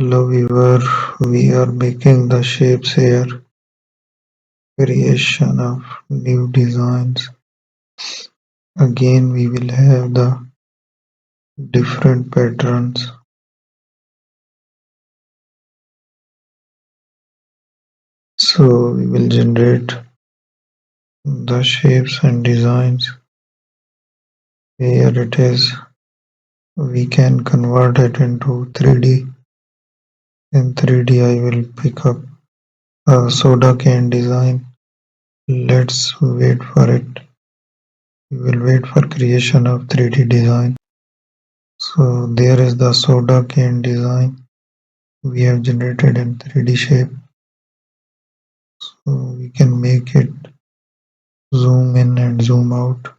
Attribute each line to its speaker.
Speaker 1: Hello viewer, we are making the shapes here, creation of new designs. Again we will have the different patterns. So we will generate the shapes and designs. Here it is. We can convert it into 3D. In 3D I will pick up a soda can design. Let's wait for it. We will wait for creation of 3D design. So there is the soda can design we have generated in 3D shape. So we can make it zoom in and zoom out.